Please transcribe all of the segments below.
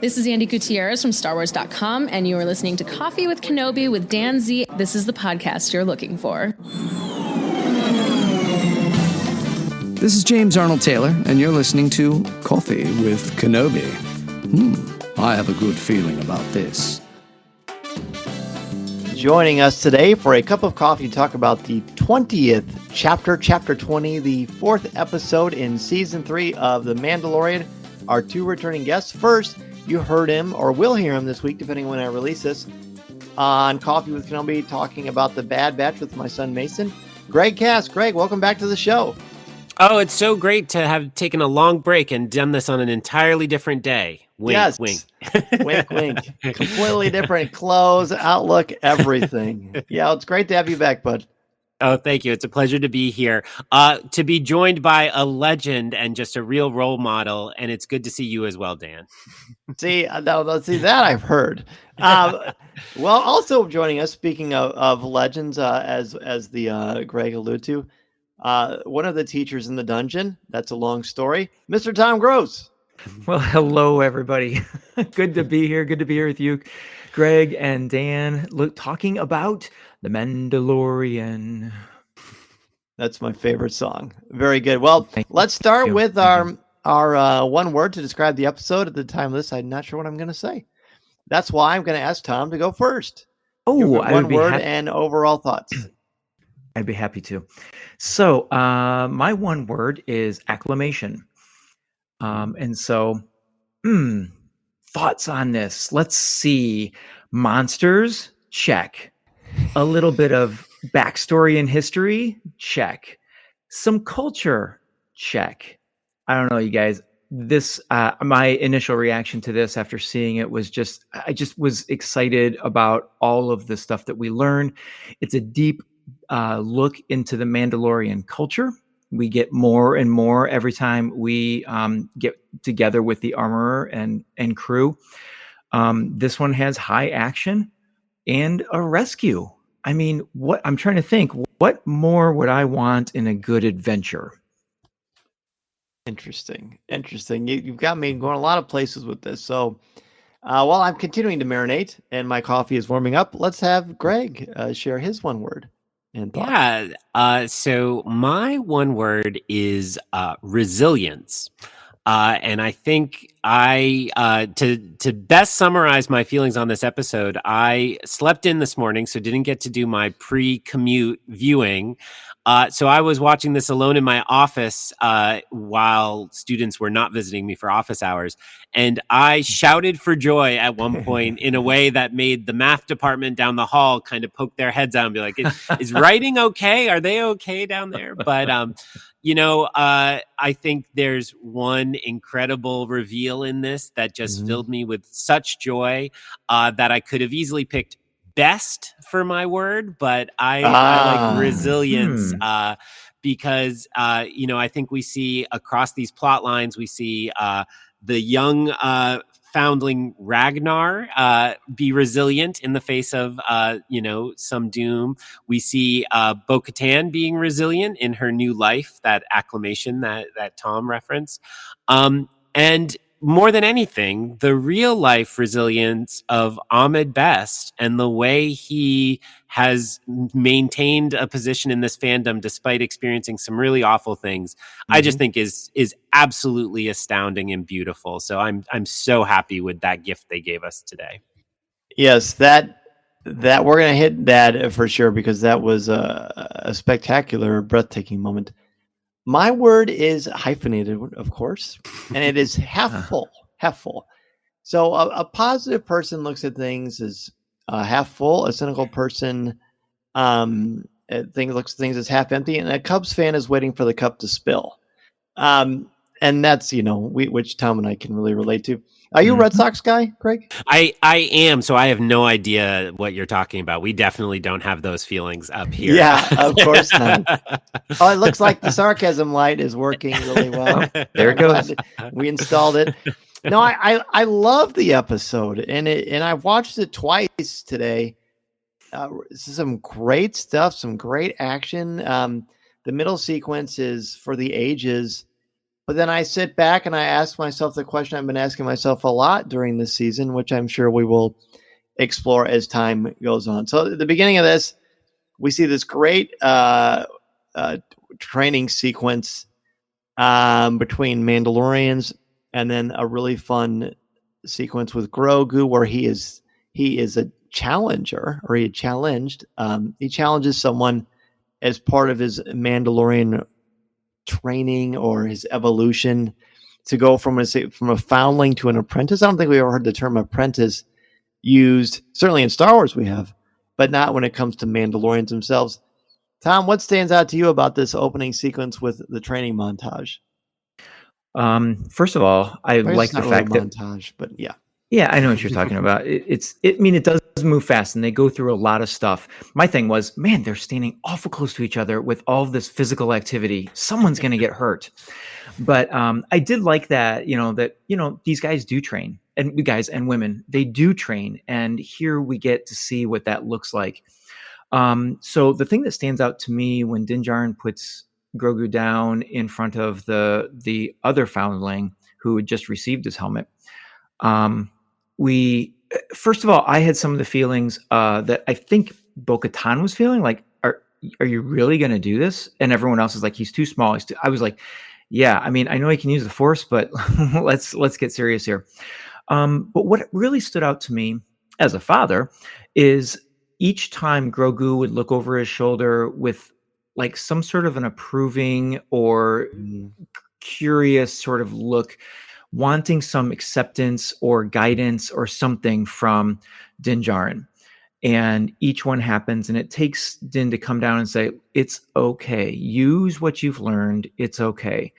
This is Andy Gutierrez from StarWars.com, and you are listening to Coffee with Kenobi with Dan Z. This is the podcast you're looking for. This is James Arnold Taylor, and you're listening to Coffee with Kenobi. I have a good feeling about this. Joining us today for a cup of coffee to talk about the 20th chapter, Chapter 20, the 4th episode in Season 3 of The Mandalorian, our two returning guests. First, you heard him, or will hear him this week, depending on when I release this, on Coffee with Kenobi, talking about The Bad Batch with my son Mason. Greg Cass. Greg, welcome back to the show. Oh, it's so great to have taken a long break and done this on an entirely different day. Wink, yes. Wink. Wink, wink. Completely different clothes, outlook, everything. Yeah, it's great to have you back, bud. Oh, thank you. It's a pleasure to be here. To be joined by a legend and just a real role model, and it's good to see you as well, Dan. See that I've heard. Well, also joining us, speaking of legends, as the Greg alluded to, one of the teachers in the dungeon. That's a long story. Mr. Tom Gross. Well, hello, everybody. Good to be here. Good to be here with you, Greg and Dan, talking about The Mandalorian. That's my favorite song. Very good. Well, let's start with our one word to describe the episode. At the time of this, I'm not sure what I'm going to say. That's why I'm going to ask Tom to go first. Oh, one word and overall thoughts. I'd be happy to. So my one word is acclamation. And so thoughts on this. Let's see. Monsters, check. A little bit of backstory and history, check. Some culture, check. I don't know, you guys. This my initial reaction to this after seeing it was I just was excited about all of the stuff that we learned. It's a deep look into the Mandalorian culture. We get more and more every time we get together with the armorer and crew. This one has high action and a rescue. I mean, I'm trying to think, what more would I want in a good adventure? Interesting. You've got me going a lot of places with this. So while I'm continuing to marinate and my coffee is warming up, let's have Greg share his one word. Yeah. So my one word is resilience. And I think to best summarize my feelings on this episode, I slept in this morning, so didn't get to do my pre-commute viewing. So I was watching this alone in my office while students were not visiting me for office hours. And I shouted for joy at one point in a way that made the math department down the hall kind of poke their heads out and be like, is writing okay? Are they okay down there? But, I think there's one incredible reveal in this that just filled me with such joy that I could have easily picked best for my word, but I like resilience because, I think we see across these plot lines, we see the young Foundling Ragnar be resilient in the face of, some doom. We see Bo-Katan being resilient in her new life, that acclamation that Tom referenced. And more than anything, the real life resilience of Ahmed Best and the way he has maintained a position in this fandom despite experiencing some really awful things, I just think is absolutely astounding and beautiful. So I'm so happy with that gift they gave us today. Yes, that we're gonna hit that for sure, because that was a spectacular, breathtaking moment. My word is hyphenated, of course, and it is half full. So a positive person looks at things as half full. A cynical person looks at things as half empty, and a Cubs fan is waiting for the cup to spill. And that's which Tom and I can really relate to. Are you a Red Sox guy, Greg? I am, so I have no idea what you're talking about. We definitely don't have those feelings up here. Yeah, of course not. Oh, it looks like the sarcasm light is working really well. There it goes. We installed it. No, I love the episode, and I watched it twice today. Some great stuff, some great action. The middle sequence is for the ages. But then I sit back and I ask myself the question I've been asking myself a lot during this season, which I'm sure we will explore as time goes on. So at the beginning of this, we see this great training sequence between Mandalorians, and then a really fun sequence with Grogu where he is a challenger, or he challenged. He challenges someone as part of his Mandalorian training or his evolution to go from a foundling to an apprentice. I don't think we ever heard the term apprentice used. Certainly in Star Wars we have, but not when it comes to Mandalorians themselves. Tom, what stands out to you about this opening sequence with the training montage? First of all, I like the fact that montage, but yeah. Yeah, I know what you're talking about. It does move fast, and they go through a lot of stuff. My thing was, man, they're standing awful close to each other with all of this physical activity. Someone's going to get hurt. But I did like that, these guys do train, and guys and women, they do train. And here we get to see what that looks like. So the thing that stands out to me when Din Djarin puts Grogu down in front of the other foundling who had just received his helmet, first of all, I had some of the feelings that I think Bo-Katan was feeling, like, are you really going to do this? And everyone else is like, he's too small. I was like, yeah, I mean, I know he can use the Force, but let's get serious here. But what really stood out to me as a father is each time Grogu would look over his shoulder with like some sort of an approving or curious sort of look, wanting some acceptance or guidance or something from Din Djarin. And each one happens, and it takes Din to come down and say, it's okay. Use what you've learned. It's okay.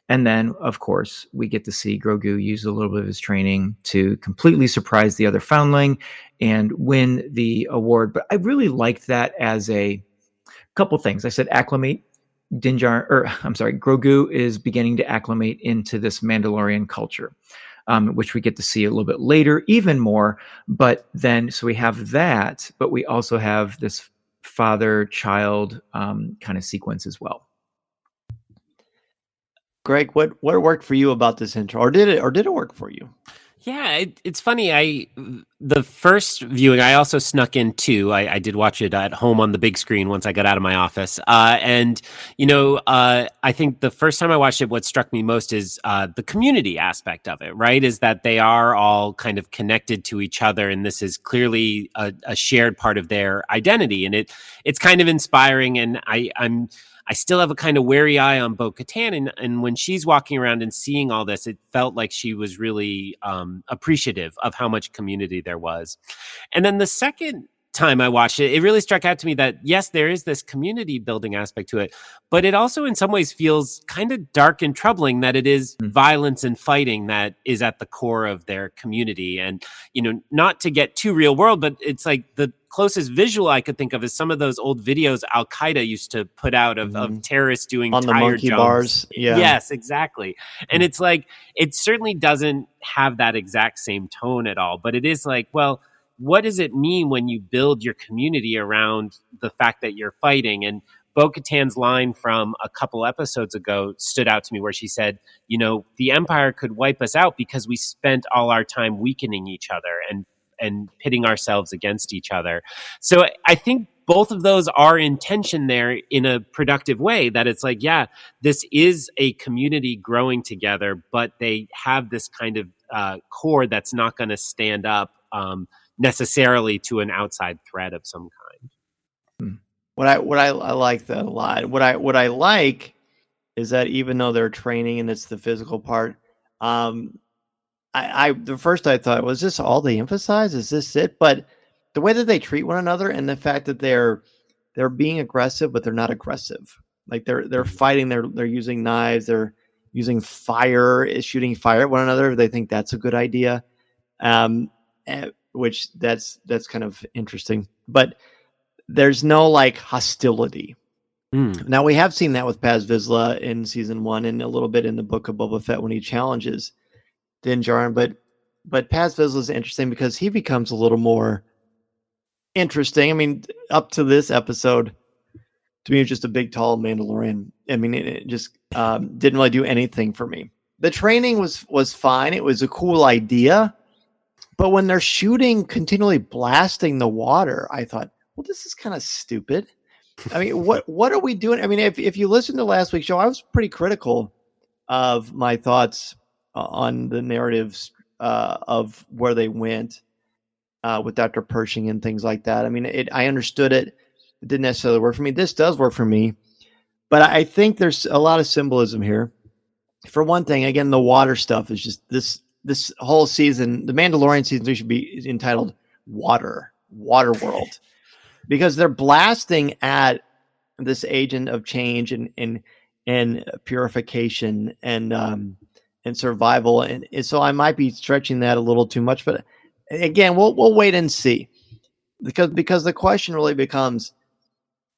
And then, of course, we get to see Grogu use a little bit of his training to completely surprise the other foundling and win the award. But I really liked that as a couple things. I said acclimate. Grogu is beginning to acclimate into this Mandalorian culture, which we get to see a little bit later, even more. But then, so we have that, but we also have this father-child kind of sequence as well. Greg, what worked for you about this intro, or did it work for you? Yeah, it's funny. The first viewing, I also snuck in too. I did watch it at home on the big screen once I got out of my office. I think the first time I watched it, what struck me most is the community aspect of it, right? Is that they are all kind of connected to each other, and this is clearly a shared part of their identity. And it's kind of inspiring, and I still have a kind of wary eye on Bo-Katan, and when she's walking around and seeing all this, it felt like she was really appreciative of how much community there was. And then the second time I watched it, it really struck out to me that, yes, there is this community building aspect to it, but it also in some ways feels kind of dark and troubling that it is violence and fighting that is at the core of their community. And, not to get too real world, but it's like the closest visual I could think of is some of those old videos Al Qaeda used to put out of terrorists doing on the monkey jumps. Bars. Yeah. Yes, exactly. And it's like, it certainly doesn't have that exact same tone at all, but it is like, well, what does it mean when you build your community around the fact that you're fighting? And Bo-Katan's line from a couple episodes ago stood out to me, where she said, the Empire could wipe us out because we spent all our time weakening each other and pitting ourselves against each other. So I think both of those are in tension there in a productive way, that it's like, yeah, this is a community growing together, but they have this kind of core that's not going to stand up necessarily to an outside threat of some kind. What I like that a lot. What I like is that even though they're training and it's the physical part, the first I thought, was this all they emphasize? Is this it? But the way that they treat one another, and the fact that they're being aggressive, but they're not aggressive. Like they're fighting. They're using knives. They're using fire, shooting fire at one another. They think that's a good idea. Which that's kind of interesting, but there's no like hostility. Now we have seen that with Paz Vizsla in season 1 and a little bit in the Book of Boba Fett when he challenges Din Djarin, but Paz Vizsla is interesting because he becomes a little more interesting. I mean, up to this episode, To me, it was just a big, tall Mandalorian. I mean, it just didn't really do anything for me. The training was fine. It was a cool idea. But when they're shooting, continually blasting the water, I thought, well, this is kind of stupid. I mean, what are we doing? I mean, if you listen to last week's show, I was pretty critical of my thoughts on the narratives of where they went with Dr. Pershing and things like that. I mean, I understood it. It didn't necessarily work for me. This does work for me. But I think there's a lot of symbolism here. For one thing, again, the water stuff is just this whole season. The Mandalorian season 3 should be entitled Water World, because they're blasting at this agent of change and purification and survival. And so I might be stretching that a little too much, but again, we'll wait and see, because the question really becomes,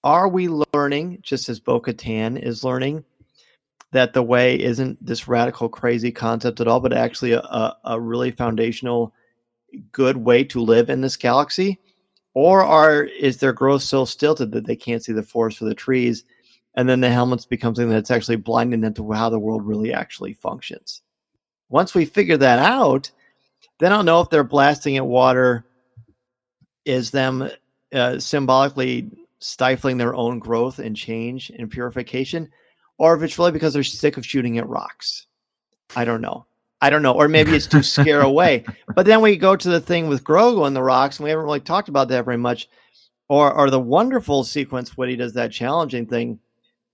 are we learning, just as Bo-Katan is learning, that the way isn't this radical, crazy concept at all, but actually a really foundational, good way to live in this galaxy? Or is their growth so stilted that they can't see the forest for the trees, and then the helmets become something that's actually blinding them to how the world really actually functions? Once we figure that out, then I'll know if they're blasting at water is them symbolically stifling their own growth and change and purification, or if it's really because they're sick of shooting at rocks. I don't know. Or maybe it's to scare away. But then we go to the thing with Grogu and the rocks, and we haven't really talked about that very much. Or the wonderful sequence when he does that challenging thing.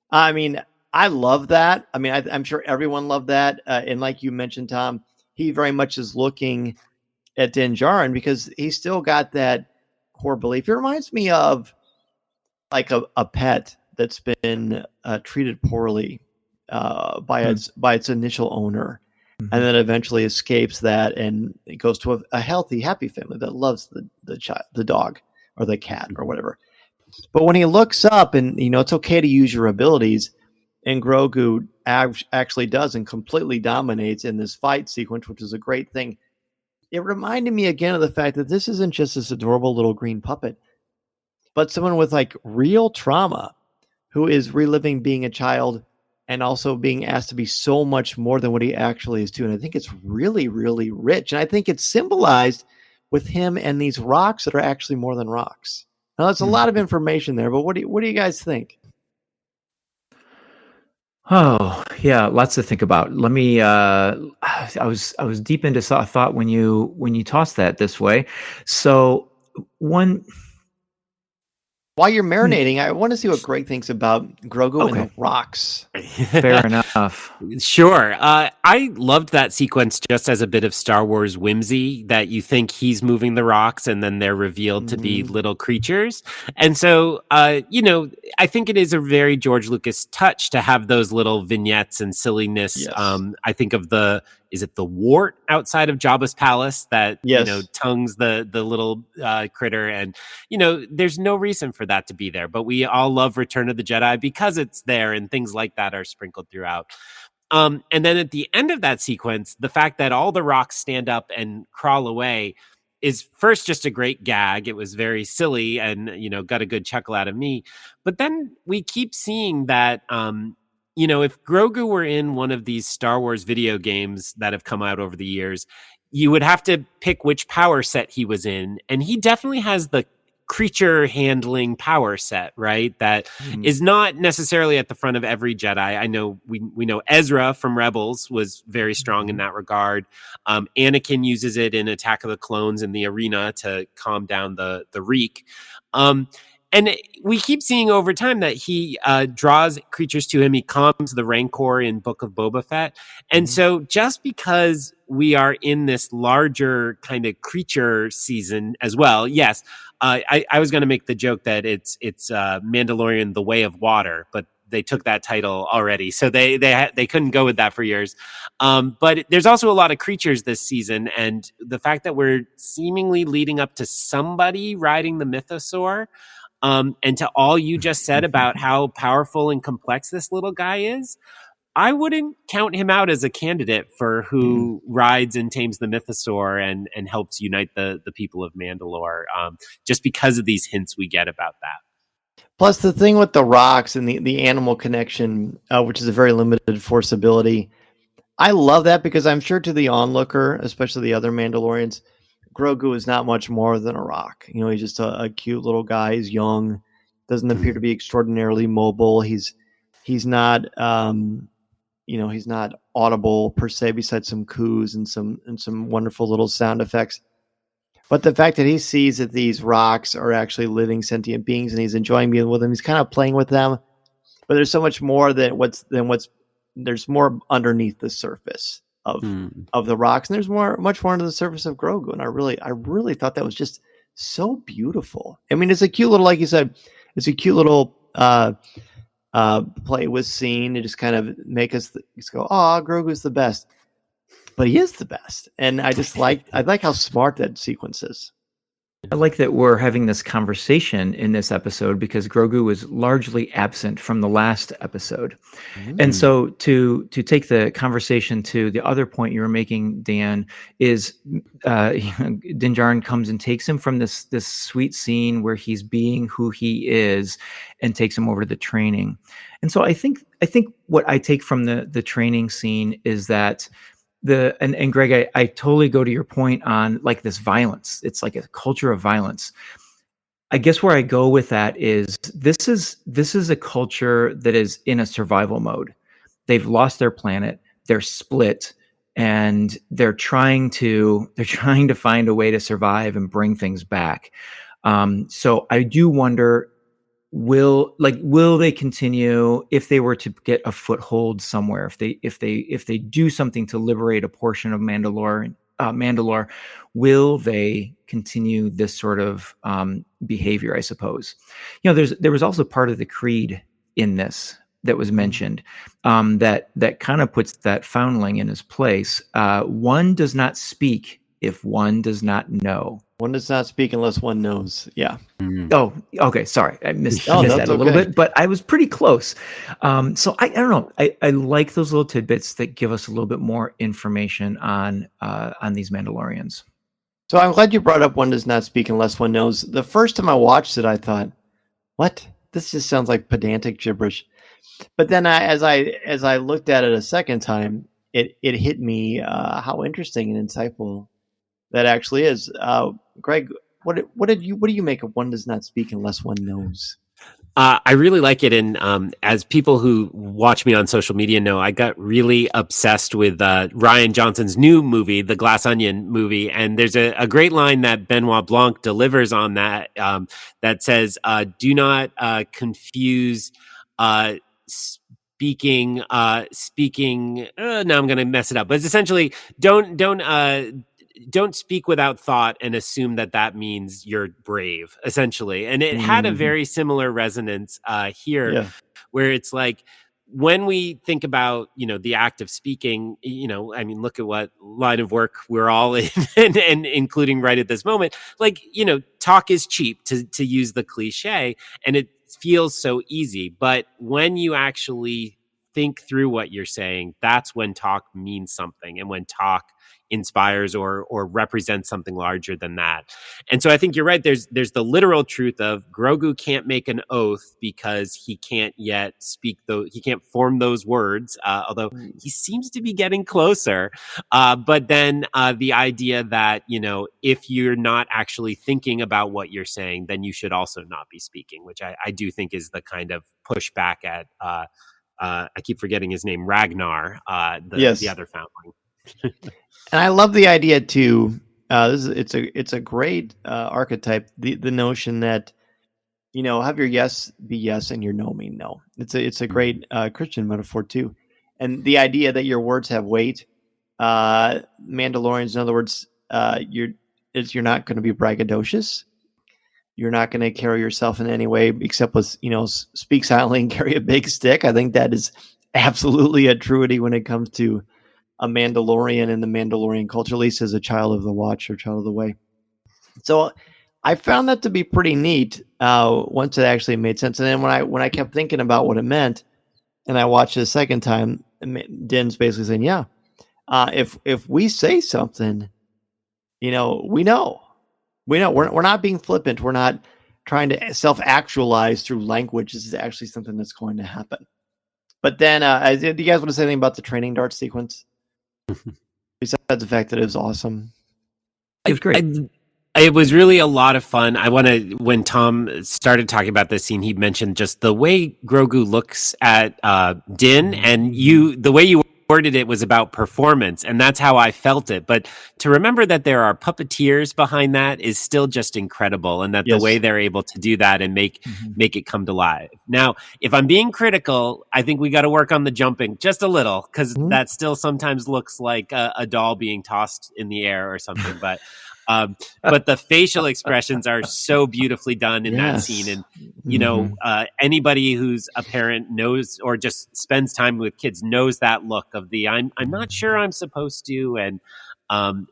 I mean, I love that. I mean, I'm sure everyone loved that. And like you mentioned, Tom, he very much is looking at Din Djarin because he's still got that core belief. It reminds me of like a pet that's been treated poorly by its initial owner, and then eventually escapes that and it goes to a healthy, happy family that loves the dog or the cat or whatever. But when he looks up and, it's okay to use your abilities, and Grogu actually does and completely dominates in this fight sequence, which is a great thing. It reminded me again of the fact that this isn't just this adorable little green puppet, but someone with like real trauma who is reliving being a child and also being asked to be so much more than what he actually is doing. I think it's really, really rich. And I think it's symbolized with him and these rocks that are actually more than rocks. Now, that's a lot of information there, but what do you guys think? Oh, yeah, lots to think about. Let me I was deep into thought when you tossed that this way. So one, while you're marinating, I want to see what Greg thinks about Grogu and the rocks. Fair enough. Sure. I loved that sequence just as a bit of Star Wars whimsy, that you think he's moving the rocks and then they're revealed to be little creatures. And so, I think it is a very George Lucas touch to have those little vignettes and silliness. Yes. I think of is it the wart outside of Jabba's palace that, tongues the little critter? And, there's no reason for that to be there, but we all love Return of the Jedi because it's there, and things like that are sprinkled throughout. And then at the end of that sequence, the fact that all the rocks stand up and crawl away is first just a great gag. It was very silly and, got a good chuckle out of me. But then we keep seeing that, if Grogu were in one of these Star Wars video games that have come out over the years, you would have to pick which power set he was in. And he definitely has the creature handling power set, right? That is not necessarily at the front of every Jedi. I know we know Ezra from Rebels was very strong in that regard. Anakin uses it in Attack of the Clones in the arena to calm down the reek. And we keep seeing over time that he draws creatures to him. He calms the Rancor in Book of Boba Fett. And so just because we are in this larger kind of creature season as well, yes, I was going to make the joke that it's Mandalorian, The Way of Water, but they took that title already. So they couldn't go with that for years. But there's also a lot of creatures this season. And the fact that we're seemingly leading up to somebody riding the mythosaur, and to all you just said about how powerful and complex this little guy is, I wouldn't count him out as a candidate for who rides and tames the mythosaur and helps unite the people of Mandalore, just because of these hints we get about that. Plus, the thing with the rocks and the animal connection, which is a very limited force ability, I love that because I'm sure to the onlooker, especially the other Mandalorians, Grogu is not much more than a rock. You know, he's just a cute little guy. He's young, doesn't appear to be extraordinarily mobile. He's not he's not audible per se, besides some coos and some wonderful little sound effects. But the fact that he sees that these rocks are actually living sentient beings and he's enjoying being with them, he's kind of playing with them. But there's so much more there's more underneath the surface of the rocks, and there's much more under the surface of Grogu. And I really thought that was just so beautiful. I mean, it's a cute little, like you said, it's a cute little play with scene to just kind of make us just go, "Oh, Grogu's the best." But he is the best, and I like how smart that sequence is. I like that we're having this conversation in this episode because Grogu was largely absent from the last episode. And so to take the conversation to the other point you were making, Dan, is Din Djarin comes and takes him from this sweet scene where he's being who he is and takes him over to the training. And so I think what I take from the training scene is that and Greg, I totally go to your point on like this violence. It's like a culture of violence. I guess where I go with that is this is a culture that is in a survival mode. They've lost their planet. They're split, and they're trying to find a way to survive and bring things back. So I do wonder, will they continue if they were to get a foothold somewhere, if they do something to liberate a portion of Mandalore, will they continue this sort of behavior? I suppose, there was also part of the creed in this that was mentioned, that kind of puts that foundling in his place. One does not speak if one does not know. One does not speak unless one knows. Yeah. Oh, okay. Sorry, I missed that a little bit, but I was pretty close. So I don't know. I like those little tidbits that give us a little bit more information on these Mandalorians. So I'm glad you brought up one does not speak unless one knows. The first time I watched it, I thought, what? This just sounds like pedantic gibberish. But then as I looked at it a second time, it hit me how interesting and insightful that actually is. Greg, what do you make of one does not speak unless one knows? I really like it, and as people who watch me on social media know, I got really obsessed with Rian Johnson's new movie, the Glass Onion movie, and there's a great line that Benoit Blanc delivers on that that says, "Do not confuse speaking." Now I'm going to mess it up, but it's essentially don't speak without thought and assume that means you're brave, essentially. And it had a very similar resonance here, where it's like, when we think about, the act of speaking, I mean, look at what line of work we're all in, and including right at this moment, like, talk is cheap, to use the cliche, and it feels so easy. But when you actually think through what you're saying, that's when talk means something, and when talk inspires or represents something larger than that. And so I think you're right. There's the literal truth of Grogu can't make an oath because he can't yet speak he can't form those words, although he seems to be getting closer. But then the idea that, if you're not actually thinking about what you're saying, then you should also not be speaking, which I do think is the kind of pushback at I keep forgetting his name, Ragnar, the other foundling. And I love the idea too. It's a great archetype. The notion that, have your yes be yes and your no mean no. It's a great Christian metaphor too. And the idea that your words have weight. Mandalorians, in other words, you're not going to be braggadocious. You're not going to carry yourself in any way except with, speak silently and carry a big stick. I think that is absolutely a truity when it comes to a Mandalorian and the Mandalorian culture, at least as a child of the Watch or child of the Way. So I found that to be pretty neat once it actually made sense. And then when I kept thinking about what it meant, and I watched it a second time, Din's basically saying, if we say something, we know. We're not being flippant. We're not trying to self-actualize through language is actually something that's going to happen. But then, do you guys want to say anything about the training dart sequence? Besides the fact that it was awesome. It was great. It was really a lot of fun. When Tom started talking about this scene, he mentioned just the way Grogu looks at Din, and the way you worded it was about performance, and that's how I felt it. But to remember that there are puppeteers behind that is still just incredible, and that the way they're able to do that and make it come to life. Now, if I'm being critical, I think we got to work on the jumping just a little, because that still sometimes looks like a doll being tossed in the air or something. But the facial expressions are so beautifully done in that scene. And, you know, anybody who's a parent knows, or just spends time with kids, knows that look of the, I'm not sure I'm supposed to. And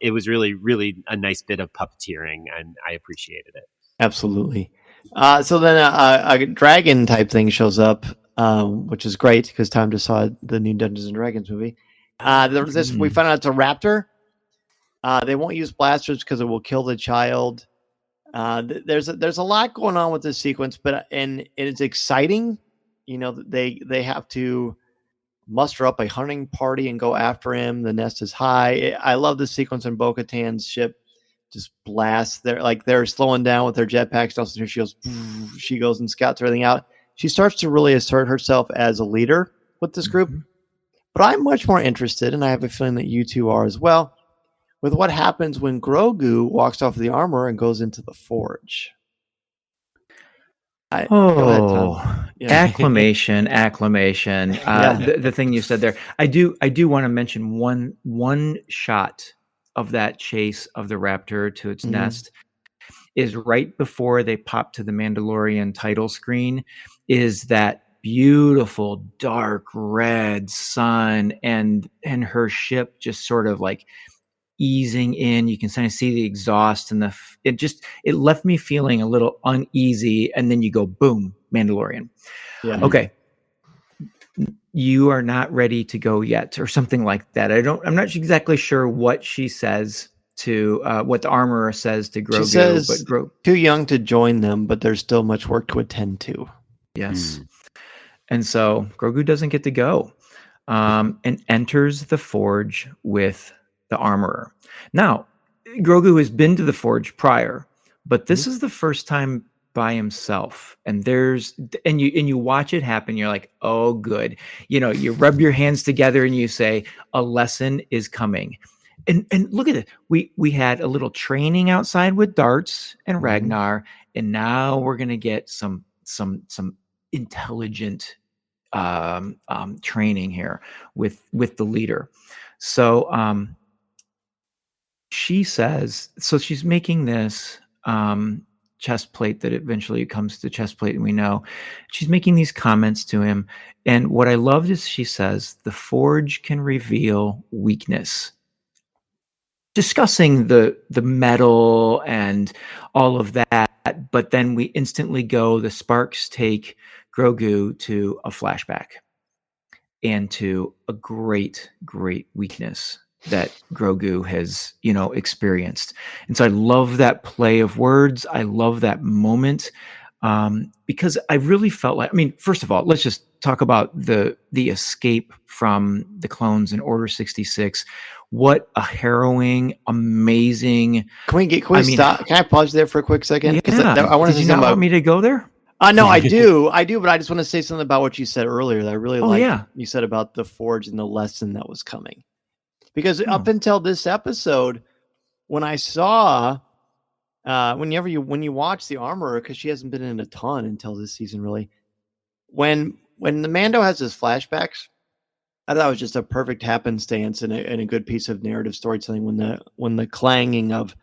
it was really, really a nice bit of puppeteering, and I appreciated it. Absolutely. So then a dragon type thing shows up, which is great because Tom just saw the new Dungeons and Dragons movie. We found out it's a raptor. They won't use blasters because it will kill the child. There's a lot going on with this sequence, and it's exciting. You know, they have to muster up a hunting party and go after him. The nest is high. I love the sequence on Bo-Katan's ship. Just blasts. They're slowing down with their jetpacks. Also, she goes and scouts everything out. She starts to really assert herself as a leader with this group. But I'm much more interested, and I have a feeling that you two are as well, with what happens when Grogu walks off the armor and goes into the forge. Go ahead, acclamation. The thing you said there, I do want to mention one shot of that chase of the raptor to its nest is right before they pop to the Mandalorian title screen, is that beautiful dark red sun and her ship just sort of like easing in. You can kind of see the exhaust, and it left me feeling a little uneasy. And then you go, boom, Mandalorian. Yeah. Okay. You are not ready to go yet, or something like that. I'm not exactly sure what she says to, what the armorer says to Grogu. She says, too young to join them, but there's still much work to attend to. Yes. And so Grogu doesn't get to go, and enters the forge with the armorer. Now, Grogu has been to the forge prior, but this is the first time by himself. And you watch it happen. You're like, oh, good. You know, you rub your hands together and you say, a lesson is coming. And look at it. We had a little training outside with darts and Ragnar, and now we're gonna get some intelligent training here with the leader. So she says, so she's making this chest plate that eventually comes to chest plate, and we know she's making these comments to him. And what I loved is she says, the forge can reveal weakness, discussing the metal and all of that. But then we instantly the sparks take Grogu to a flashback and to a great weakness that Grogu has, experienced. And so I love that play of words. I love that moment, because I really felt like, first of all, let's just talk about the escape from the clones in Order 66. What a harrowing, amazing. Can we stop? Can I pause there for a quick second? Yeah. I want to. Did you not want me to go there? No, I do, but I just want to say something about what you said earlier that I really liked. You said about the forge and the lesson that was coming. Because up until this episode, when I saw, when you watch the armorer, because she hasn't been in a ton until this season, really, when the Mando has his flashbacks, I thought it was just a perfect happenstance and a good piece of narrative storytelling when the clanging of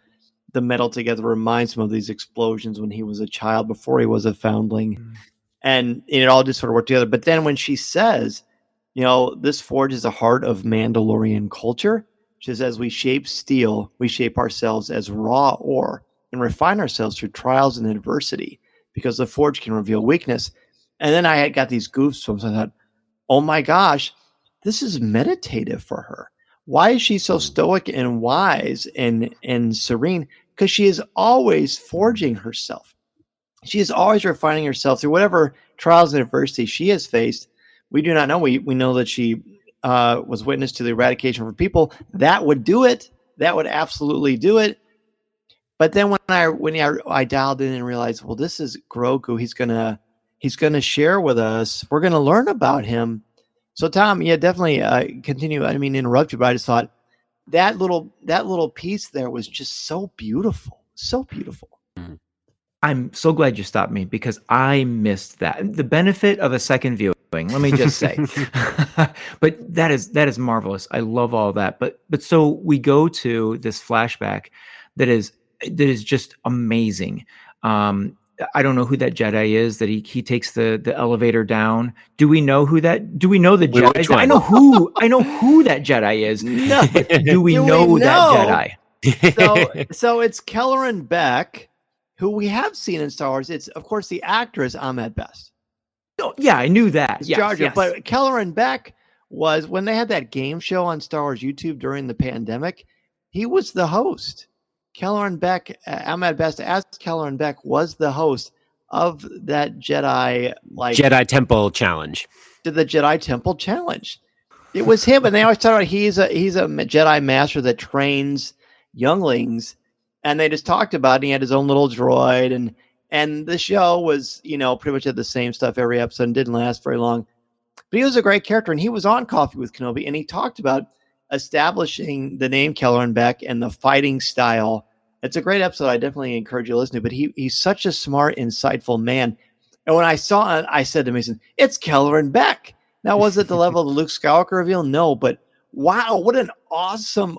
the metal together reminds him of these explosions when he was a child before he was a foundling, and it all just sort of worked together. But then when she says, this forge is the heart of Mandalorian culture. She says, as we shape steel, we shape ourselves as raw ore and refine ourselves through trials and adversity, because the forge can reveal weakness. And then I had got these goosebumps. I thought, oh my gosh, this is meditative for her. Why is she so stoic and wise and serene? Because she is always forging herself. She is always refining herself through whatever trials and adversity she has faced. We do not know. We know that she was witness to the eradication of people. That would do it. That would absolutely do it. But then when I dialed in and realized, well, this is Grogu. He's gonna share with us. We're gonna learn about him. So Tom, yeah, definitely continue. I mean, interrupt you, but I just thought that little piece there was just so beautiful, so beautiful. I'm so glad you stopped me because I missed that. The benefit of a second viewing, let me just say. But that is marvelous. I love all that. But so we go to this flashback that is just amazing. I don't know who that Jedi is that he takes the elevator down. Do we know the Jedi? I know who that Jedi is. No, but do we know that Jedi? So it's Kelleran Beck, who we have seen in Star Wars. It's of course the actress Ahmed Best. Oh, yeah, I knew that. Yes. But Kelleran Beck was, when they had that game show on Star Wars YouTube during the pandemic, he was the host. Kelleran Beck, Ahmed Best as Kelleran Beck was the host of that Jedi Temple Challenge. The Jedi Temple Challenge. It was him, and they always talk about he's a Jedi master that trains younglings, and they just talked about it. He had his own little droid, and the show was, pretty much had the same stuff every episode and didn't last very long. But he was a great character, and he was on Coffee with Kenobi, and he talked about establishing the name Kelleran Beck and the fighting style. It's a great episode. I definitely encourage you to listen to. But he's such a smart, insightful man. And when I saw it, I said to Mason, "It's Kelleran Beck." Now, was it the level of the Luke Skywalker reveal? No, but wow, what an awesome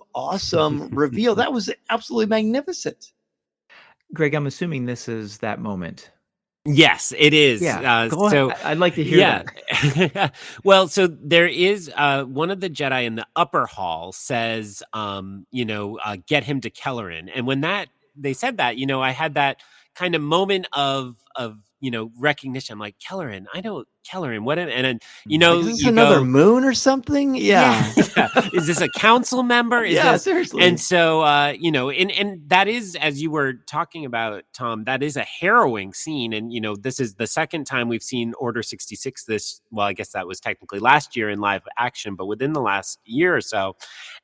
reveal! That was absolutely magnificent. Greg, I'm assuming this is that moment. Yes, it is. Yeah, go ahead. I'd like to hear that. Well, so there is one of the Jedi in the upper hall says, get him to Kelleran. And when they said that, I had that kind of moment of recognition. I'm like, Kelleran, I know Kelleran. What? And is this another moon or something? Yeah. Is this a council member? Seriously. And so, and that is, as you were talking about, Tom, that is a harrowing scene. And, this is the second time we've seen Order 66 I guess that was technically last year in live action, but within the last year or so.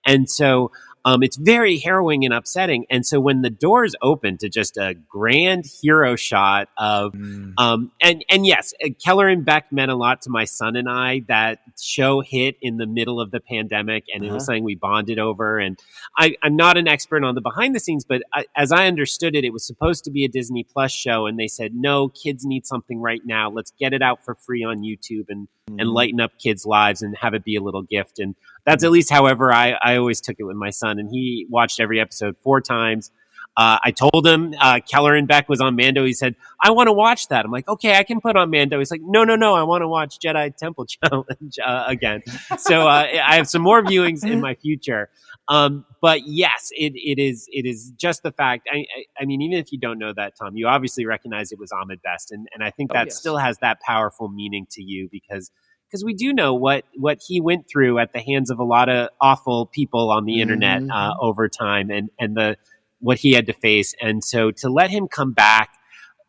And so, it's very harrowing and upsetting. And so when the doors open to just a grand hero shot of, and yes, Kelleran Beck meant a lot to my son and I. That show hit in the middle of the pandemic, and it was something we bonded over. And I'm not an expert on the behind the scenes, but as I understood it, it was supposed to be a Disney Plus show. And they said, no, kids need something right now. Let's get it out for free on YouTube and lighten up kids' lives and have it be a little gift. And that's at least however I always took it with my son. And he watched every episode 4 times. I told him Kelleran Beck was on Mando. He said, I want to watch that. I'm like, okay, I can put on Mando. He's like, no, I want to watch Jedi Temple Challenge again. So I have some more viewings in my future. But yes, it is just the fact. I mean, even if you don't know that, Tom, you obviously recognize it was Ahmed Best. And I think that still has that powerful meaning to you because we do know what he went through at the hands of a lot of awful people on the internet over time and what he had to face. And so to let him come back,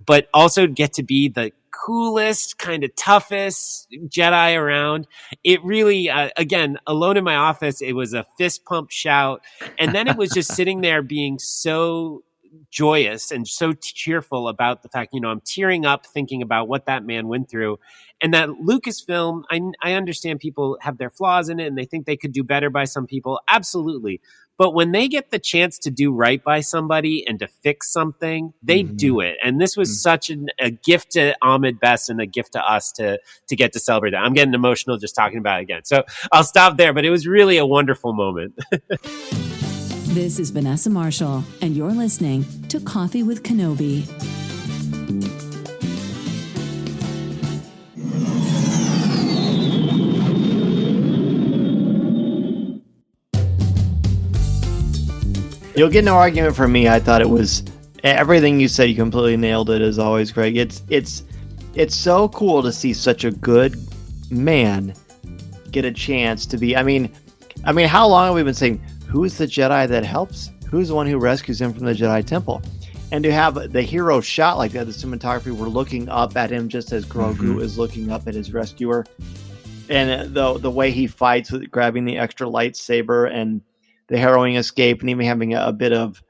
but also get to be the coolest, kind of toughest Jedi around, it really, again, alone in my office, it was a fist pump shout. And then it was just sitting there being so joyous and so cheerful about the fact, I'm tearing up thinking about what that man went through. And that Lucasfilm, I understand people have their flaws in it and they think they could do better by some people. Absolutely. But when they get the chance to do right by somebody and to fix something, they do it. And this was such a gift to Ahmed Best and a gift to us to get to celebrate that. I'm getting emotional just talking about it again. So I'll stop there, but it was really a wonderful moment. This is Vanessa Marshall, and you're listening to Coffee with Kenobi. You'll get no argument from me. I thought it was everything you said. You completely nailed it, as always, Greg. It's so cool to see such a good man get a chance to be. I mean, how long have we been saying, who's the Jedi that helps? Who's the one who rescues him from the Jedi Temple? And to have the hero shot like that, the cinematography, we're looking up at him just as Grogu is looking up at his rescuer. And the way he fights with grabbing the extra lightsaber and the harrowing escape, and even having a bit of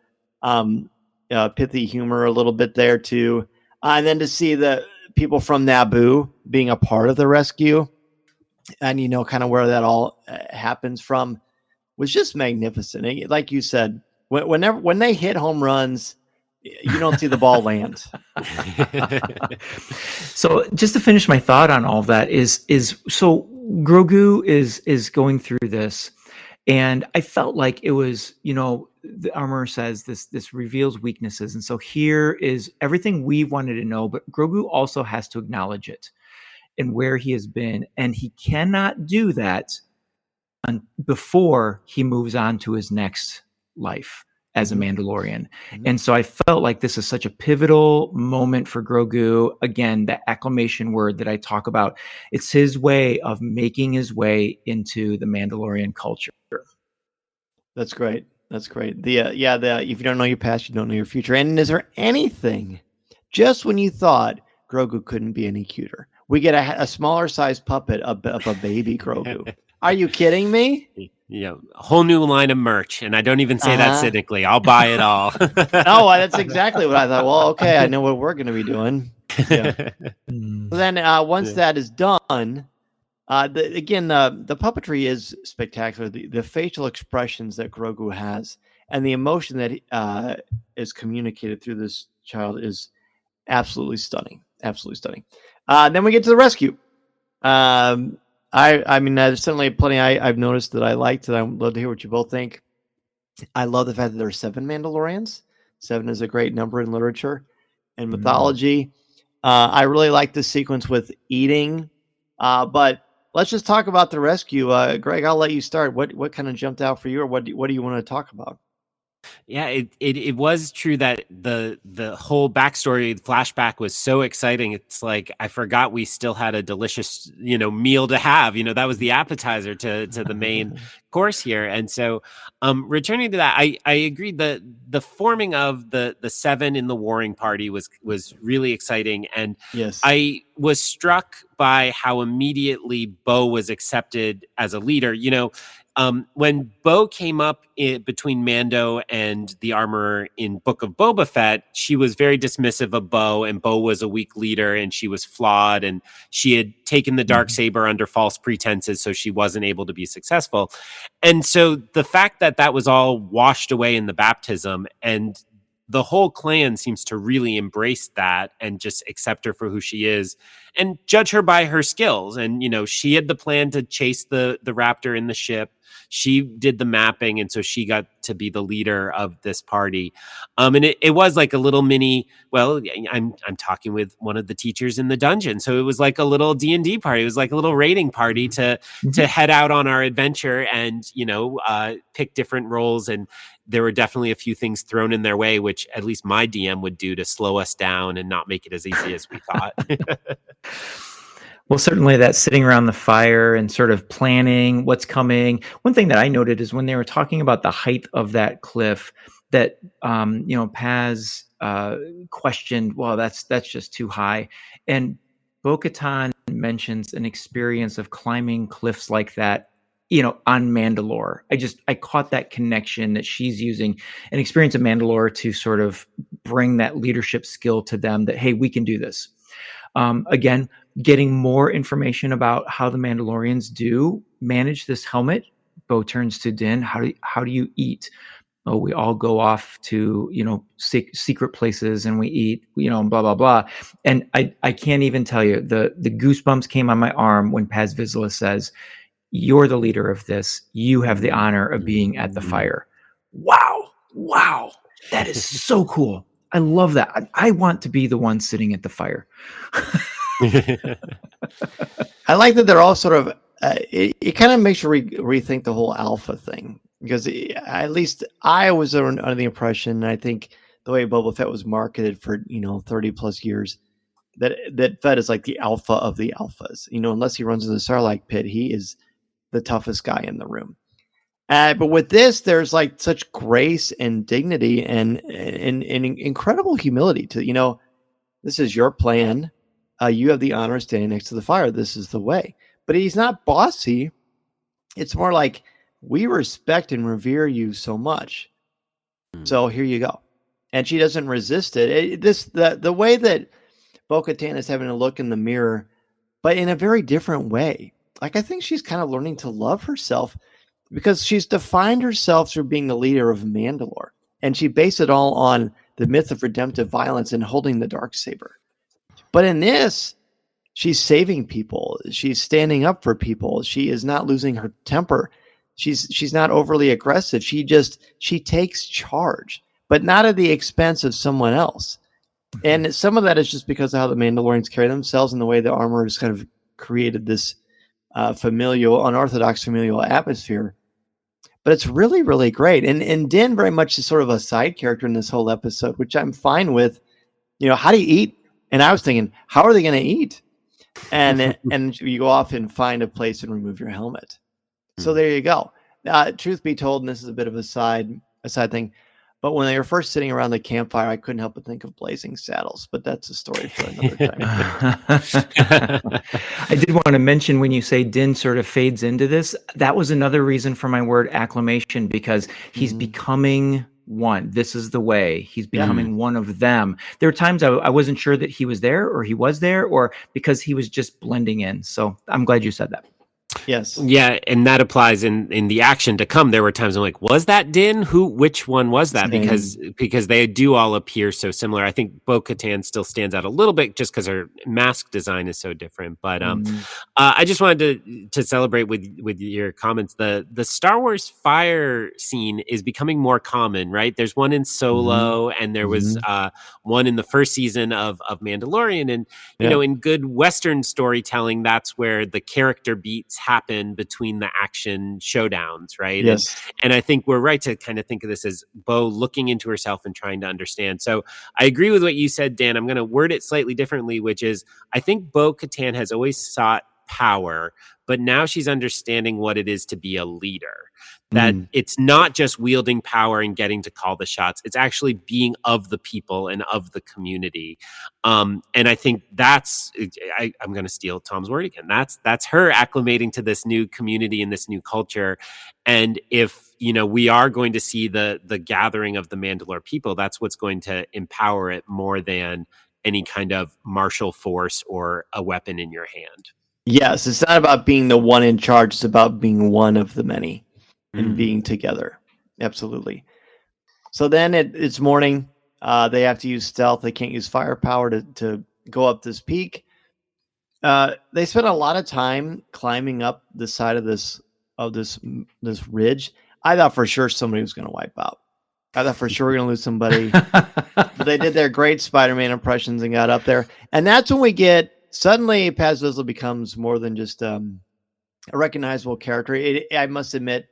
pithy humor a little bit there too. And then to see the people from Naboo being a part of the rescue and, kind of where that all happens from was just magnificent. Like you said, when they hit home runs, you don't see the ball land. So just to finish my thought on all of that is so Grogu is going through this, and I felt like it was, the armor says this reveals weaknesses, and so here is everything we wanted to know, but Grogu also has to acknowledge it and where he has been, and he cannot do that before he moves on to his next life as a Mandalorian. And so I felt like this is such a pivotal moment for Grogu. Again, the acclamation word that I talk about, it's his way of making his way into the Mandalorian culture. That's great. That's great. If you don't know your past, you don't know your future. And is there anything, just when you thought Grogu couldn't be any cuter, we get a smaller sized puppet of a baby Grogu. Are you kidding me? A whole new line of merch, and I don't even say that cynically. I'll buy it all. No, that's exactly what I thought. Well, okay, I know what we're going to be doing. Yeah. Then once that is done, the puppetry is spectacular. The facial expressions that Grogu has and the emotion that is communicated through this child is absolutely stunning. Absolutely stunning. Then we get to the rescue. I mean, there's certainly plenty I've noticed that I liked, and I'd love to hear what you both think. I love the fact that there are 7 Mandalorians. 7 is a great number in literature and mythology. I really like this sequence with eating, but let's just talk about the rescue. Greg, I'll let you start. What kind of jumped out for you, or what do you want to talk about? Yeah, it was true that the whole backstory flashback was so exciting. It's like I forgot we still had a delicious meal to have. That was the appetizer to the main course here. And so returning to that, I agree that the forming of the 7 in the warring party was really exciting. And yes, I was struck by how immediately Bo was accepted as a leader. When Bo came up between Mando and the armorer in Book of Boba Fett, she was very dismissive of Bo, and Bo was a weak leader, and she was flawed, and she had taken the darksaber under false pretenses, so she wasn't able to be successful. And so the fact that was all washed away in the baptism, and the whole clan seems to really embrace that and just accept her for who she is and judge her by her skills. And, she had the plan to chase the raptor in the ship. She did the mapping, and so she got to be the leader of this party. And it was like a little mini. Well, I'm talking with one of the teachers in the dungeon, so it was like a little D&D party. It was like a little raiding party to head out on our adventure and pick different roles. And there were definitely a few things thrown in their way, which at least my DM would do to slow us down and not make it as easy as we thought. Well, certainly that sitting around the fire and sort of planning what's coming. One thing that I noted is when they were talking about the height of that cliff, that Paz questioned, well, that's just too high. And Bo-Katan mentions an experience of climbing cliffs like that, on Mandalore. I caught that connection that she's using an experience of Mandalore to sort of bring that leadership skill to them that, hey, we can do this. Again, getting more information about how the Mandalorians do manage this helmet. Bo turns to Din. How do you eat? Oh, we all go off to, secret places and we eat, blah, blah, blah. And I can't even tell you, the goosebumps came on my arm when Paz Vizsla says, you're the leader of this. You have the honor of being at the fire. Wow. That is so cool. I love that. I want to be the one sitting at the fire. I like that they're all sort of, it kind of makes you rethink the whole alpha thing, because at least I was under the impression, and I think the way Boba Fett was marketed for 30 plus years, that Fett is like the alpha of the alphas. Unless he runs in the Sarlacc pit, he is the toughest guy in the room. But with this, there's like such grace and dignity and incredible humility to, this is your plan. You have the honor of standing next to the fire. This is the way. But he's not bossy. It's more like, we respect and revere you so much. So here you go. And she doesn't resist it. The way that Bo-Katan is having a look in the mirror, but in a very different way. Like, I think she's kind of learning to love herself because she's defined herself through being the leader of Mandalore. And she based it all on the myth of redemptive violence and holding the Darksaber. But in this, she's saving people. She's standing up for people. She is not losing her temper. She's not overly aggressive. She takes charge, but not at the expense of someone else. And some of that is just because of how the Mandalorians carry themselves and the way the armor has kind of created this unorthodox familial atmosphere. But it's really, really great. And Din very much is sort of a side character in this whole episode, which I'm fine with. How do you eat? And I was thinking, how are they going to eat? And you go off and find a place and remove your helmet. So there you go. Truth be told, and this is a bit of a side thing, but when they were first sitting around the campfire, I couldn't help but think of Blazing Saddles, but that's a story for another time. I did want to mention, when you say Din sort of fades into this, that was another reason for my word acclamation, because he's becoming one. This is the way. He's becoming one of them. There were times I wasn't sure that he was there or because he was just blending in. So I'm glad you said that. Yes. Yeah, and that applies in the action to come. There were times I'm like, was that Din? Which one was that? Because they do all appear so similar. I think Bo-Katan still stands out a little bit just because her mask design is so different. But I just wanted to celebrate with your comments. The Star Wars fire scene is becoming more common, right? There's one in Solo, and there was one in the first season of Mandalorian. And you know, in good Western storytelling, that's where the character beats happen between the action showdowns, right? Yes. And I think we're right to kind of think of this as Bo looking into herself and trying to understand. So I agree with what you said, Dan. I'm going to word it slightly differently, which is I think Bo-Katan has always sought power, but now she's understanding what it is to be a leader. That it's not just wielding power and getting to call the shots. It's actually being of the people and of the community. And I think I'm going to steal Tom's word again. That's her acclimating to this new community and this new culture. And if, we are going to see the gathering of the Mandalore people, that's what's going to empower it more than any kind of martial force or a weapon in your hand. Yes. It's not about being the one in charge. It's about being one of the many. And being together. Absolutely. So then it's morning. They have to use stealth. They can't use firepower to go up this peak. They spent a lot of time climbing up the side of this ridge. I thought for sure somebody was going to wipe out. I thought for sure we're going to lose somebody. But they did their great Spider-Man impressions and got up there. And that's when we suddenly Paz Vizsla becomes more than just a recognizable character. I must admit,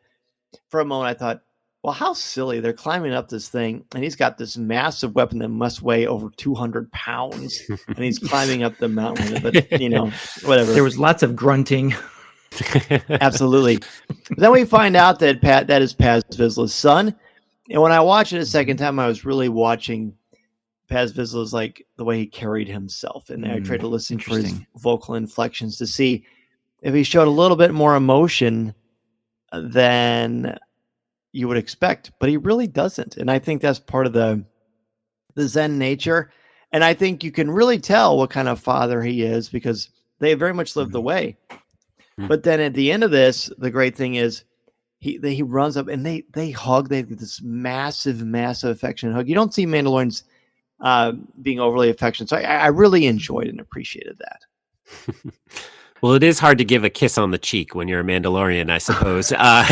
for a moment, I thought, well, how silly. They're climbing up this thing, and he's got this massive weapon that must weigh over 200 pounds, and he's climbing up the mountain with it, but, whatever. There was lots of grunting. Absolutely. But then we find out that that is Paz Vizsla's son, and when I watched it a second time, I was really watching Paz Vizsla's, like, the way he carried himself, and I tried to listen for his vocal inflections to see if he showed a little bit more emotion than you would expect, but he really doesn't. And I think that's part of the Zen nature. And I think you can really tell what kind of father he is because they very much live the way. But then at the end of this, the great thing is he runs up and they hug. They have this massive, massive affectionate hug. You don't see Mandalorians being overly affectionate. So I really enjoyed and appreciated that. Well, it is hard to give a kiss on the cheek when you're a Mandalorian, I suppose. I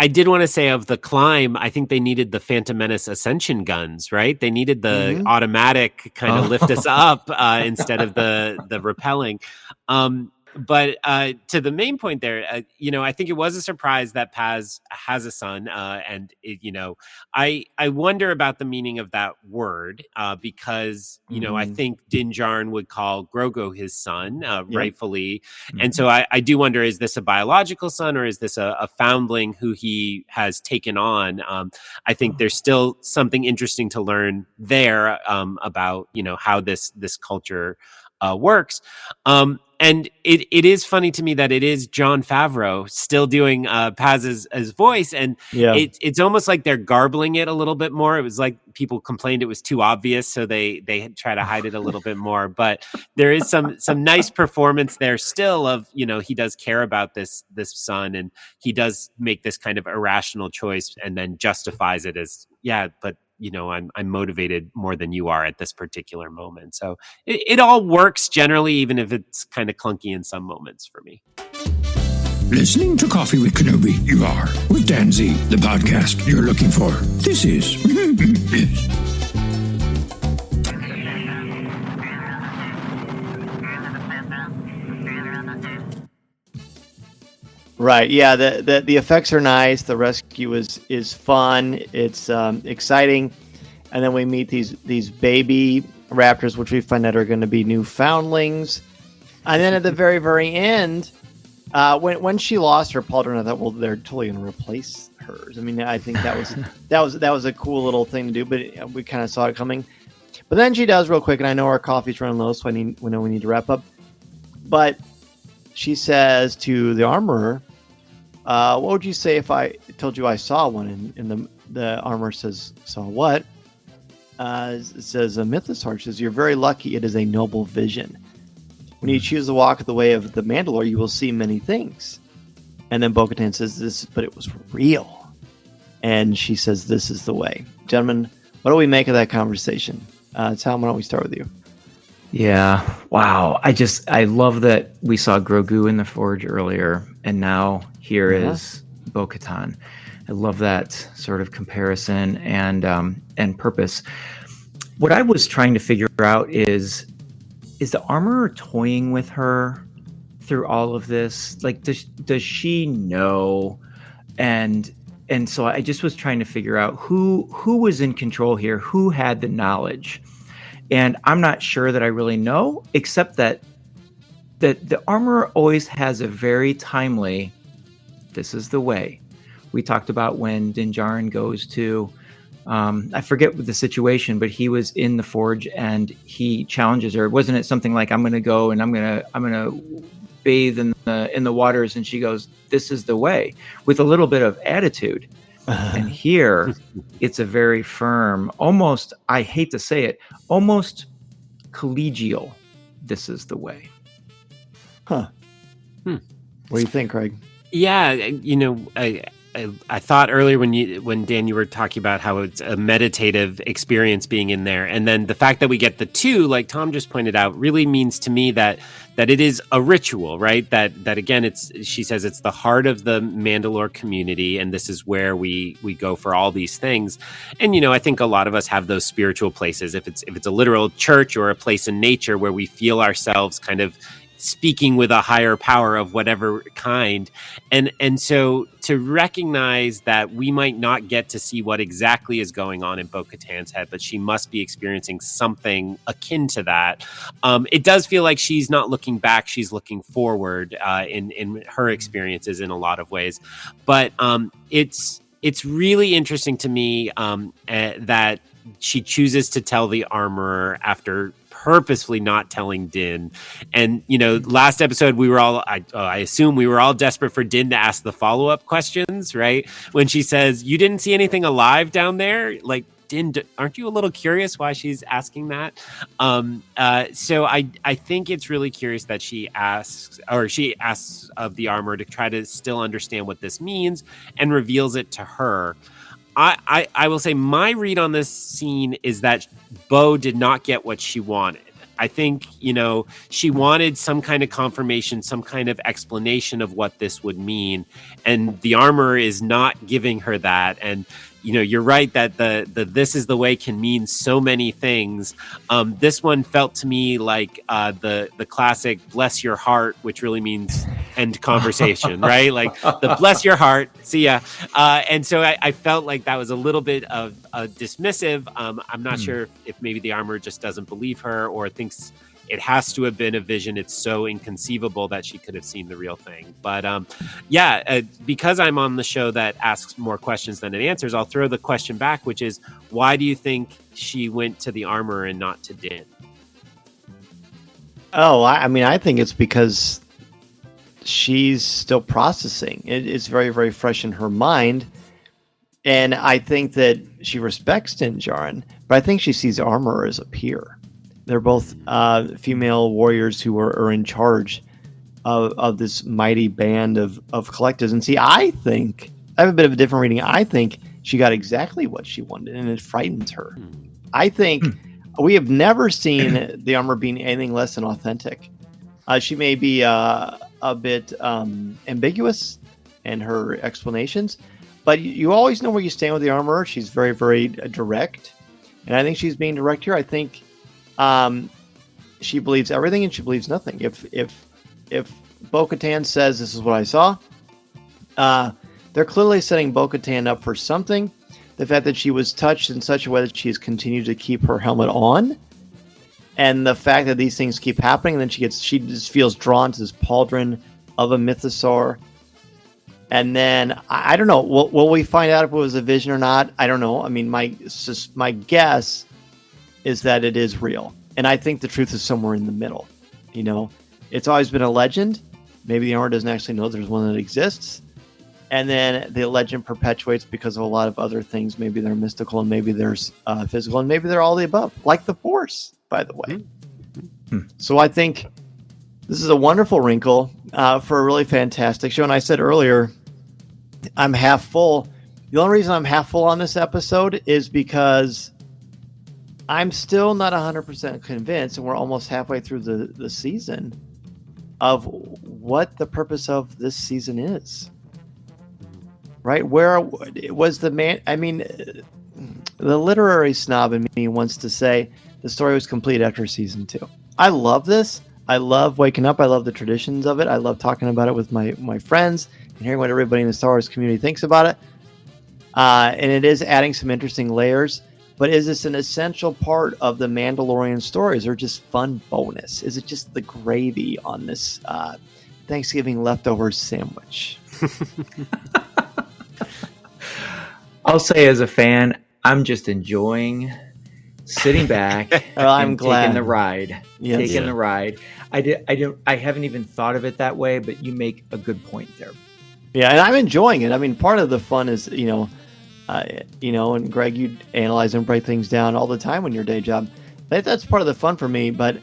did want to say of the climb, I think they needed the Phantom Menace ascension guns, right? They needed the automatic kind of lift us up instead of the rappelling. But to the main point there, I think it was a surprise that Paz has a son, and I wonder about the meaning of that word because I think Din Djarin would call Grogu his son, rightfully, and so I do wonder: is this a biological son or is this a foundling who he has taken on? I think there's still something interesting to learn there about how this culture works. And it is funny to me that it is Jon Favreau still doing Paz's voice, and it's almost like they're garbling it a little bit more. It was like people complained it was too obvious, so they try to hide it a little bit more. But there is some nice performance there still of he does care about this son, and he does make this kind of irrational choice, and then justifies it as but I'm motivated more than you are at this particular moment. So it all works generally, even if it's kind of clunky in some moments for me. Listening to Coffee with Kenobi, you are, with Dan Z, the podcast you're looking for. This is... yes. Right. Yeah. The effects are nice. The rescue is fun. It's exciting, and then we meet these baby raptors, which we find out are going to be new foundlings. And then at the very, very end, when she lost her pauldron, I thought, well, they're totally going to replace hers. I mean, I think that was a cool little thing to do, but we kind of saw it coming. But then she does real quick, and I know our coffee's running low, so we know we need to wrap up. But she says to the armorer, what would you say if I told you I saw one? And the armorer says, saw what? It says, a mythosaur. Says, you're very lucky. It is a noble vision. When you choose to walk the way of the Mandalore, you will see many things. And then Bo-Katan says, but it was real. And she says, this is the way. Gentlemen, what do we make of that conversation? Tom, why don't we start with you? Yeah. Wow. I love that we saw Grogu in the Forge earlier, and now here is Bo-Katan. I love that sort of comparison and purpose. What I was trying to figure out is the armorer toying with her through all of this? Like, does she know? And so I just was trying to figure out who was in control here, who had the knowledge. And I'm not sure that I really know, except that the armorer always has a very timely, this is the way. We talked about when Din Djarin goes to, I forget the situation, but he was in the Forge and he challenges her. Wasn't it something like, I'm going to go and I'm going to bathe in the waters? And she goes, this is the way, with a little bit of attitude. And here it's a very firm, almost, I hate to say it, almost collegial, this is the way. Huh. What do you think, Craig? Yeah, I thought earlier when Dan, you were talking about how it's a meditative experience being in there, and then the fact that we get the two, like Tom just pointed out, really means to me that it is a ritual, right? That again, she says it's the heart of the Mandalore community, and this is where we go for all these things. And I think a lot of us have those spiritual places, if it's a literal church or a place in nature where we feel ourselves kind of speaking with a higher power of whatever kind. And so to recognize that we might not get to see what exactly is going on in Bo-Katan's head, but she must be experiencing something akin to that. It does feel like she's not looking back, she's looking forward in her experiences in a lot of ways. But it's really interesting to me that she chooses to tell the armorer after purposefully not telling Din. And last episode we were all, I assume we were all desperate for Din to ask the follow-up questions, right? When she says, you didn't see anything alive down there, like, Din, aren't you a little curious why she's asking that? So I think it's really curious that she asks of the armor to try to still understand what this means, and reveals it to her. I will say my read on this scene is that Bo did not get what she wanted. I think, she wanted some kind of confirmation, some kind of explanation of what this would mean. And the armorer is not giving her that. And you're right that the "this is the way" can mean so many things. This one felt to me like the classic "bless your heart," which really means end conversation, right? Like the "bless your heart," see ya. And so I felt like that was a little bit of dismissive. I'm not sure if maybe the armor just doesn't believe her or thinks it has to have been a vision. It's so inconceivable that she could have seen the real thing. But because I'm on the show that asks more questions than it answers, I'll throw the question back, which is, why do you think she went to the armor and not to Din? Oh, I think it's because she's still processing. It's very, very fresh in her mind. And I think that she respects Din Djarin, but I think she sees Armor as a peer. They're both female warriors who are in charge of this mighty band of collectives. And see, I think, I have a bit of a different reading. I think she got exactly what she wanted, and it frightens her. I think we have never seen the Armor being anything less than authentic. She may be a bit ambiguous in her explanations, but you always know where you stand with the Armor. She's very, very direct, and I think she's being direct here. I think she believes everything and she believes nothing. If Bo-Katan says this is what I saw, they're clearly setting Bo-Katan up for something. The fact that she was touched in such a way that she has continued to keep her helmet on, and the fact that these things keep happening, and then she just feels drawn to this pauldron of a mythosaur. And then I don't know. Will we find out if it was a vision or not? I don't know. I mean, my guess is that it is real, and I think the truth is somewhere in the middle. It's always been a legend. Maybe the Armor doesn't actually know there's one that exists, and then the legend perpetuates because of a lot of other things. Maybe they're mystical, and maybe there's physical, and maybe they're all the above, like the Force, by the way. So I think this is a wonderful wrinkle for a really fantastic show. And I said earlier, I'm half full. The only reason I'm half full on this episode is because I'm still not 100% convinced, and we're almost halfway through the season, of what the purpose of this season is. Right? Where was the man? I mean, the literary snob in me wants to say the story was complete after season 2. I love this. I love waking up. I love the traditions of it. I love talking about it with my friends and hearing what everybody in the Star Wars community thinks about it. And it is adding some interesting layers. But is this an essential part of the Mandalorian stories, or just fun bonus? Is it just the gravy on this Thanksgiving leftovers sandwich? I'll say, as a fan, I'm just enjoying sitting back I'm and glad. taking the ride. Yes. Taking the ride. I haven't even thought of it that way, but you make a good point there. Yeah, and I'm enjoying it. I mean, part of the fun is, and Greg, you analyze and break things down all the time on your day job. That's part of the fun for me. But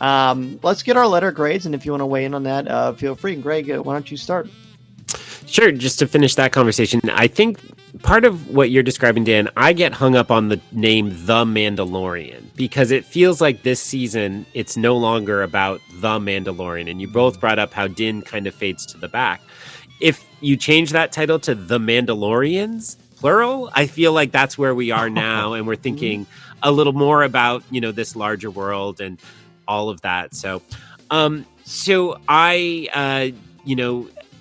let's get our letter grades, and if you want to weigh in on that, feel free. And Greg, why don't you start? Sure. Just to finish that conversation, I think part of what you're describing, Dan, I get hung up on the name The Mandalorian because it feels like this season it's no longer about The Mandalorian. And you both brought up how Din kind of fades to the back. If you change that title to The Mandalorians, plural, I feel like that's where we are now, and we're thinking a little more about this larger world and all of that. So I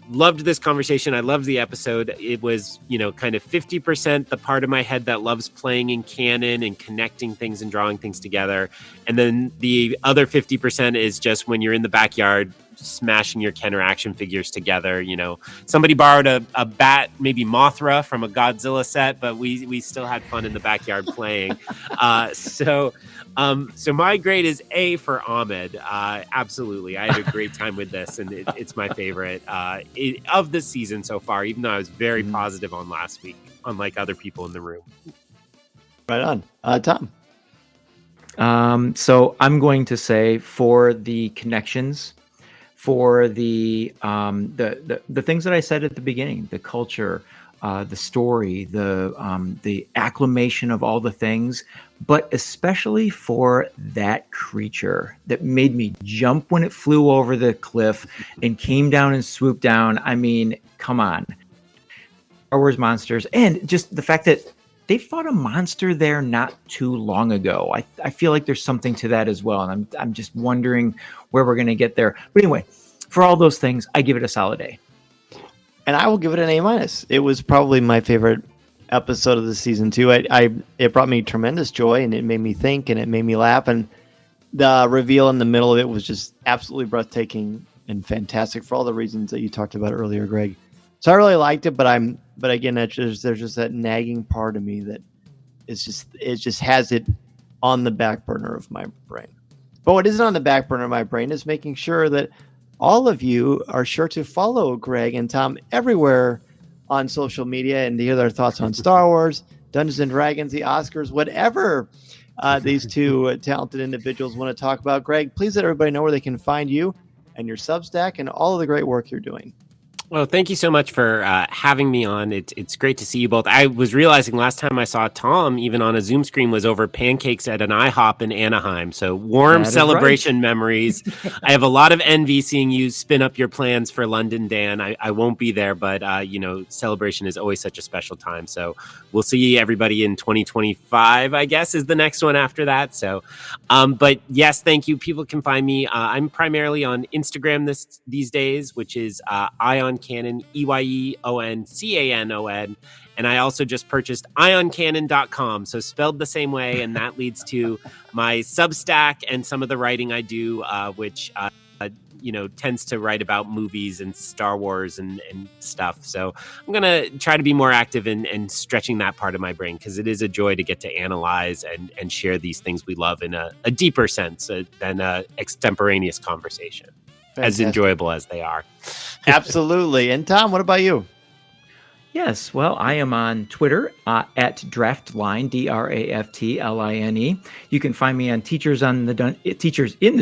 loved this conversation. I loved the episode. It was kind of 50% the part of my head that loves playing in canon and connecting things and drawing things together, and then the other 50% is just when you're in the backyard smashing your Kenner action figures together. Somebody borrowed a bat, maybe Mothra, from a Godzilla set, but we still had fun in the backyard playing. So my grade is A for Ahmed. Absolutely, I had a great time with this, and it's my favorite of the season so far. Even though I was very positive on last week, unlike other people in the room. Right on, Tom. So I'm going to say, for the connections, for the things that I said at the beginning, the culture, the story, the acclamation of all the things, but especially for that creature that made me jump when it flew over the cliff and came down and swooped down. I mean, come on. Star Wars monsters, and just the fact that they fought a monster there not too long ago. I feel like there's something to that as well, and I'm just wondering where we're going to get there. But anyway, for all those things, I give it a solid A. And I will give it an A-. It was probably my favorite episode of the season too. It brought me tremendous joy, and it made me think, and it made me laugh, and the reveal in the middle of it was just absolutely breathtaking and fantastic for all the reasons that you talked about earlier, Greg. So I really liked it, but again, there's just that nagging part of me that it just has it on the back burner of my brain. But what isn't on the back burner of my brain is making sure that all of you are sure to follow Greg and Tom everywhere on social media and to hear their thoughts on Star Wars, Dungeons and Dragons, the Oscars, whatever these two talented individuals want to talk about. Greg, please let everybody know where they can find you and your Substack and all of the great work you're doing. Well, thank you so much for having me on. It's great to see you both. I was realizing last time I saw Tom, even on a Zoom screen, was over pancakes at an IHOP in Anaheim. So warm celebration memories. I have a lot of envy seeing you spin up your plans for London, Dan. I won't be there, but celebration is always such a special time. So we'll see everybody in 2025, I guess, is the next one after that. So, but yes, thank you. People can find me. I'm primarily on Instagram these days, which is On Canon, EYEONCANON. And I also just purchased ioncanon.com, so spelled the same way, and that leads to my Substack and some of the writing I do, which tends to write about movies and Star Wars and stuff. So I'm gonna try to be more active in stretching that part of my brain, because it is a joy to get to analyze and share these things we love in a deeper sense than a extemporaneous conversation. Fantastic. As enjoyable as they are. Absolutely. And Tom, what about you? Yes, well, I am on Twitter at Draftline, DRAFTLINE. You can find me on Teachers in the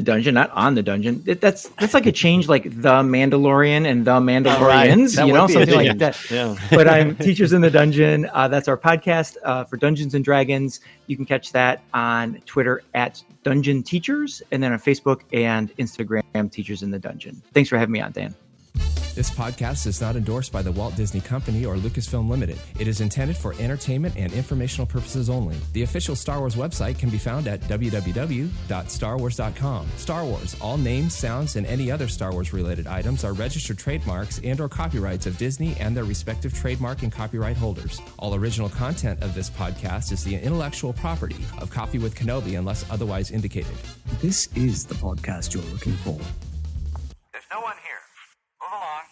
Dungeon, not on the Dungeon. That's like a change, like The Mandalorian and The Mandalorians, right. something like that. Yeah. But I'm Teachers in the Dungeon. That's our podcast for Dungeons and Dragons. You can catch that on Twitter at Dungeon Teachers, and then on Facebook and Instagram, Teachers in the Dungeon. Thanks for having me on, Dan. This podcast is not endorsed by the Walt Disney Company or Lucasfilm Limited. It is intended for entertainment and informational purposes only. The official Star Wars website can be found at www.starwars.com. Star Wars, all names, sounds, and any other Star Wars related items are registered trademarks and or copyrights of Disney and their respective trademark and copyright holders. All original content of this podcast is the intellectual property of Coffee with Kenobi unless otherwise indicated. This is the podcast you're looking for. There's no one here. Move along.